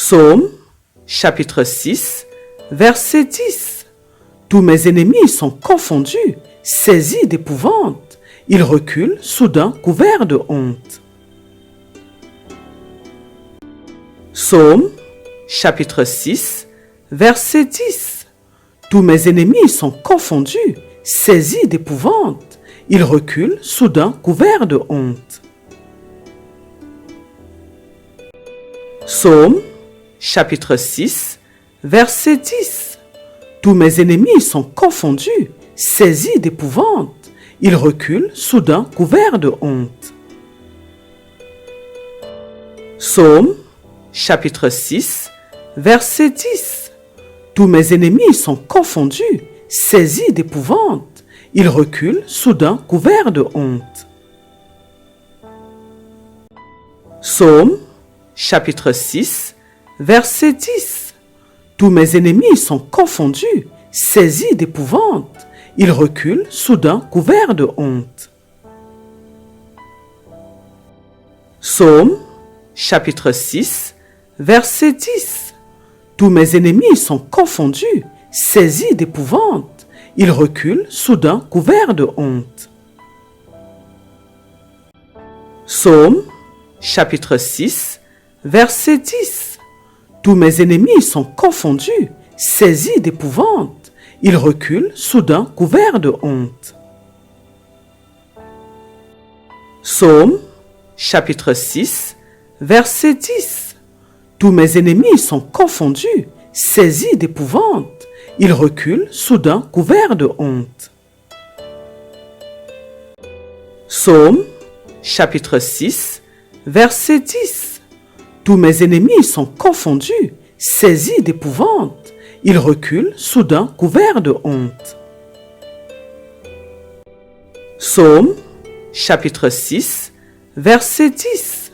Psaume, chapitre 6, verset 10. Tous mes ennemis sont confondus, saisis d'épouvante. Ils reculent, soudain couverts de honte. Psaume, chapitre 6, verset 10. Tous mes ennemis sont confondus, saisis d'épouvante. Ils reculent, soudain couverts de honte. Psaume, chapitre 6, verset 10. Tous mes ennemis sont confondus, saisis d'épouvante. Ils reculent, soudain couverts de honte. Psaume, chapitre 6, verset 10. Tous mes ennemis sont confondus, saisis d'épouvante. Ils reculent, soudain couverts de honte. Psaume, chapitre 6, verset 10. Tous mes ennemis sont confondus, saisis d'épouvante. Ils reculent, soudain couverts de honte. Psaume, chapitre 6, verset 10. Tous mes ennemis sont confondus, saisis d'épouvante. Ils reculent, soudain couverts de honte. Psaume, chapitre 6, verset 10. Tous mes ennemis sont confondus, saisis d'épouvante. Ils reculent, soudain couverts de honte. Psaume, chapitre 6, verset 10. Tous mes ennemis sont confondus, saisis d'épouvante. Ils reculent, soudain couverts de honte. Psaume, chapitre 6, verset 10. Tous mes ennemis sont confondus, saisis d'épouvante. Ils reculent, soudain couverts de honte. Psaume, chapitre 6, verset 10.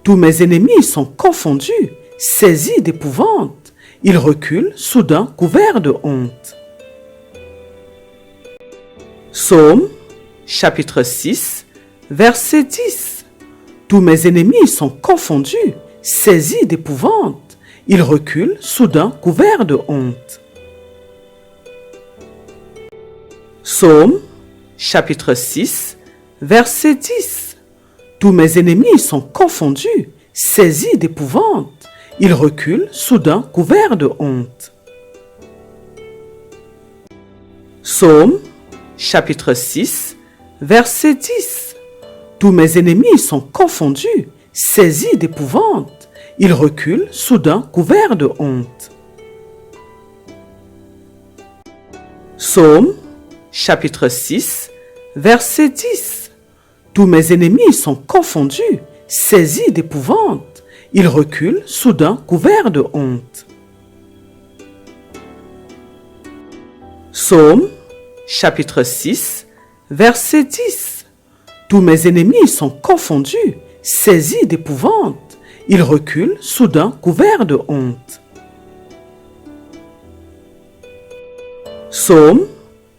Tous mes ennemis sont confondus, saisis d'épouvante. Ils reculent, soudain couverts de honte. Psaume, chapitre 6, verset 10. Tous mes ennemis sont confondus, saisis d'épouvante. Ils reculent, soudain couverts de honte. Psaume, chapitre 6, verset 10. Tous mes ennemis sont confondus, saisis d'épouvante. Ils reculent, soudain couverts de honte. Psaume, chapitre 6, verset 10. Tous mes ennemis sont confondus, saisis d'épouvante. Ils reculent, soudain couverts de honte. Psaume, chapitre 6, verset 10. Tous mes ennemis sont confondus, saisis d'épouvante. Ils reculent, soudain couverts de honte. Psaume, chapitre 6, verset 10. Tous mes ennemis sont confondus, saisis d'épouvante. Ils reculent, soudain couverts de honte. Psaume,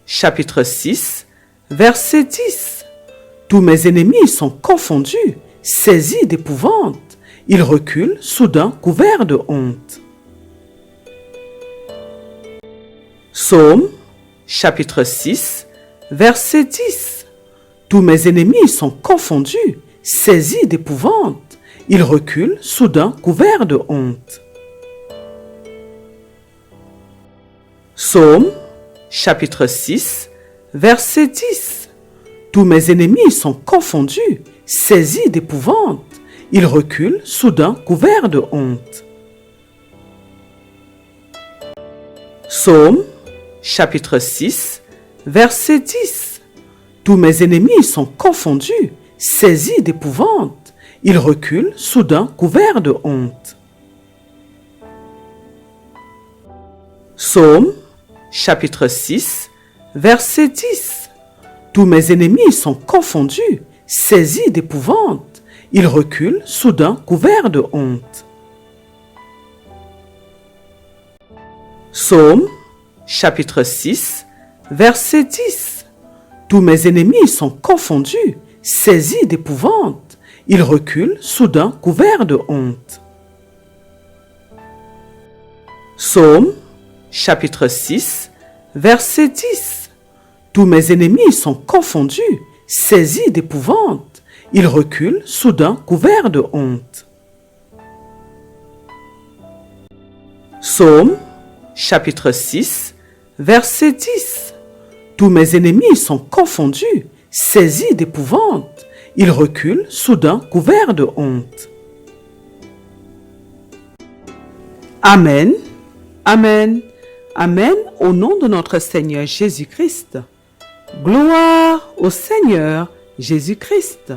chapitre 6, verset 10. Tous mes ennemis sont confondus, saisis d'épouvante. Ils reculent, soudain couverts de honte. Psaume, chapitre 6, verset 10. Tous mes ennemis sont confondus, saisis d'épouvante. Ils reculent, soudain couverts de honte. Psaume, chapitre 6, verset 10. Tous mes ennemis sont confondus, saisis d'épouvante. Ils reculent, soudain couverts de honte. Psaume, chapitre 6, verset 10. Tous mes ennemis sont confondus, saisis d'épouvante. Ils reculent, soudain couverts de honte. Psaume, chapitre 6, verset 10. Tous mes ennemis sont confondus, saisis d'épouvante. Ils reculent, soudain couverts de honte. Psaume, chapitre 6, verset 10. Tous mes ennemis sont confondus, saisis d'épouvante. Ils reculent, soudain couverts de honte. Psaume, chapitre 6, verset 10. Tous mes ennemis sont confondus, saisis d'épouvante. Ils reculent, soudain couverts de honte. Psaume, chapitre 6, verset 10. Tous mes ennemis sont confondus, saisis d'épouvante. Ils reculent, soudain couverts de honte. Amen, Amen, Amen, au nom de notre Seigneur Jésus-Christ. Gloire au Seigneur Jésus-Christ.